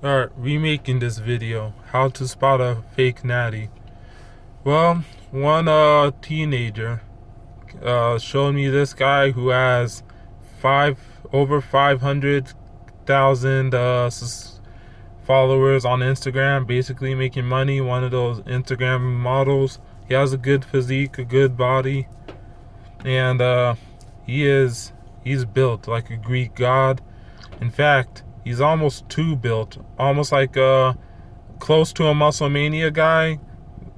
Alright, remaking this video. How to spot a fake natty. Well, one teenager showed me this guy who has over 500,000 followers on Instagram, basically making money. One of those Instagram models. He has a good physique, a good body, and he's built like a Greek god. In fact, he's almost too built, almost like close to a Musclemania guy,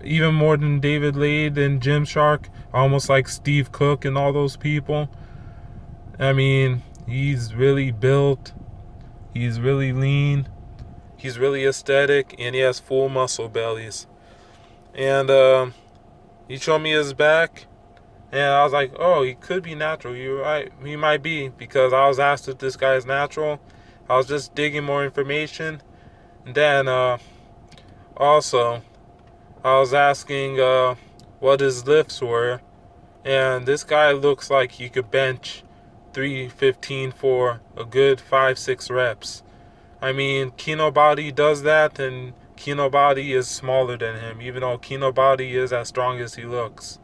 even more than David Lade and Gymshark, almost like Steve Cook and all those people. I mean, he's really built, he's really lean, he's really aesthetic, and he has full muscle bellies. And he showed me his back, and I was like, oh, he could be natural. You're right, he might be, because I was asked if this guy is natural. I was just digging more information. And then also, I was asking what his lifts were. And this guy looks like he could bench 315 for a good 5-6 reps. I mean, Kino Body does that, and Kino Body is smaller than him, even though Kino Body is as strong as he looks.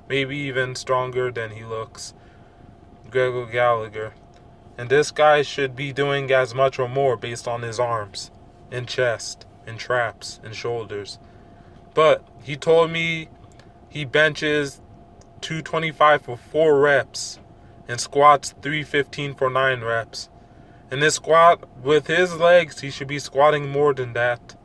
Maybe even stronger than he looks. Gregor Gallagher. And this guy should be doing as much or more based on his arms, and chest, and traps, and shoulders. But he told me he benches 225 for 4 reps and squats 315 for 9 reps. And this squat, with his legs, he should be squatting more than that.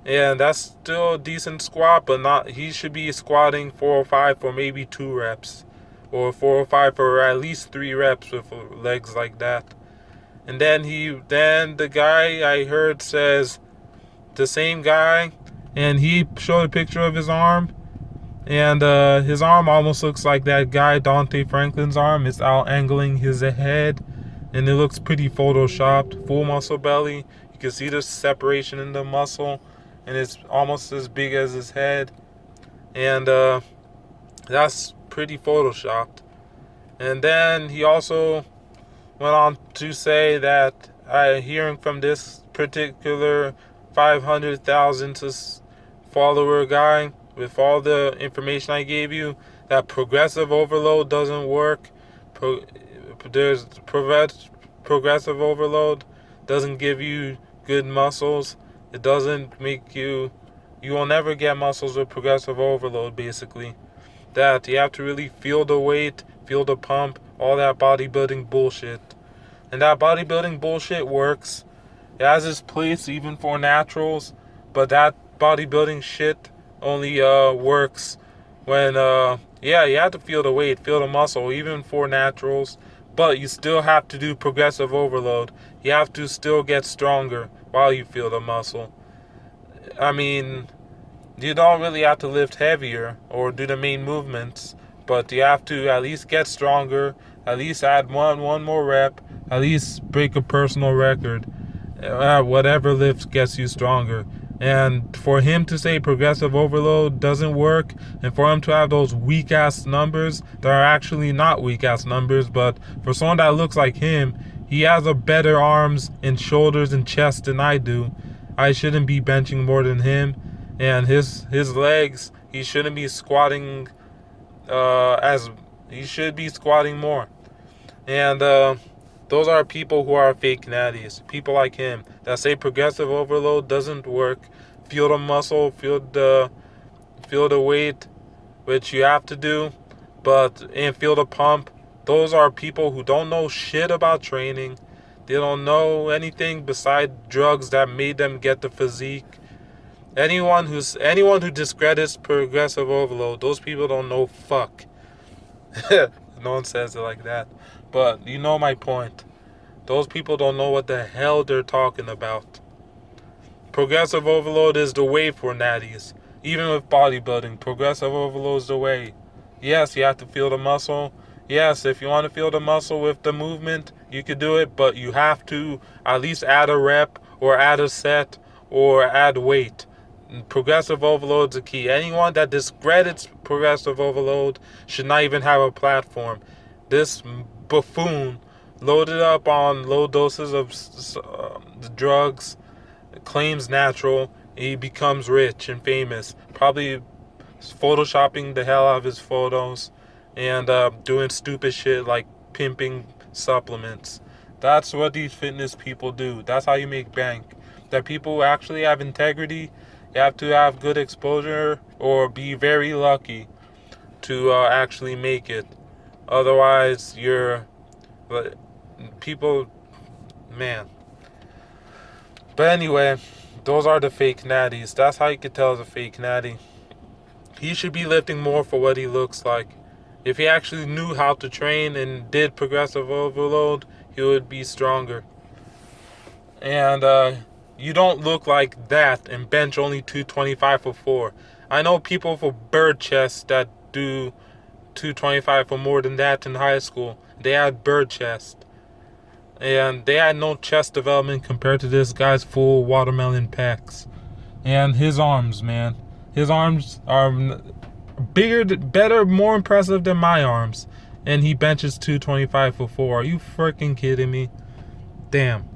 And that's still a decent squat, but not. He should be squatting 405 for maybe 2 reps. Or 405 for at least 3 reps with legs like that. And then the guy I heard says, the same guy, and he showed a picture of his arm, and his arm almost looks like that guy Dante Franklin's arm. It's out angling his head, and it looks pretty photoshopped. Full muscle belly. You can see the separation in the muscle, and it's almost as big as his head, and that's pretty photoshopped. And then he also went on to say that hearing from this particular 500,000 follower guy, with all the information I gave you, that progressive overload doesn't work. Progressive overload doesn't give you good muscles. It doesn't make you will never get muscles with progressive overload, basically. That you have to really feel the weight, feel the pump, all that bodybuilding bullshit. And that bodybuilding bullshit works. It has its place even for naturals, but that bodybuilding shit only works when you have to feel the weight, feel the muscle, even for naturals, but you still have to do progressive overload. You have to still get stronger while you feel the muscle. I mean, you don't really have to lift heavier or do the main movements, but you have to at least get stronger, at least add one more rep, at least break a personal record. Whatever lift gets you stronger. And for him to say progressive overload doesn't work, and for him to have those weak ass numbers that are actually not weak ass numbers, but for someone that looks like him, he has a better arms and shoulders and chest than I do. I shouldn't be benching more than him. And his legs, he shouldn't be squatting he should be squatting more. And those are people who are fake natties. People like him that say progressive overload doesn't work. Feel the muscle, feel the weight, which you have to do, and feel the pump. Those are people who don't know shit about training. They don't know anything beside drugs that made them get the physique. Anyone who discredits progressive overload, those people don't know fuck. No one says it like that, but you know my point. Those people don't know what the hell they're talking about. Progressive overload is the way for natties. Even with bodybuilding, progressive overload is the way. Yes, you have to feel the muscle. Yes, if you want to feel the muscle with the movement, you could do it, but you have to at least add a rep or add a set or add weight. Progressive overload is the key. Anyone that discredits progressive overload should not even have a platform. This buffoon loaded up on low doses of the drugs claims natural. He becomes rich and famous, probably photoshopping the hell out of his photos and doing stupid shit like pimping supplements. That's what these fitness people do. That's how you make bank. That people who actually have integrity, you have to have good exposure or be very lucky to actually make it. Otherwise, people, man. But anyway, those are the fake natties. That's how you can tell it's a fake natty. He should be lifting more for what he looks like. If he actually knew how to train and did progressive overload, he would be stronger. And you don't look like that and bench only 225 for 4. I know people for bird chests that do 225 for more than that in high school. They had bird chest. And they had no chest development compared to this guy's full watermelon pecs. And his arms, man. His arms are bigger, better, more impressive than my arms. And he benches 225 for 4. Are you freaking kidding me? Damn.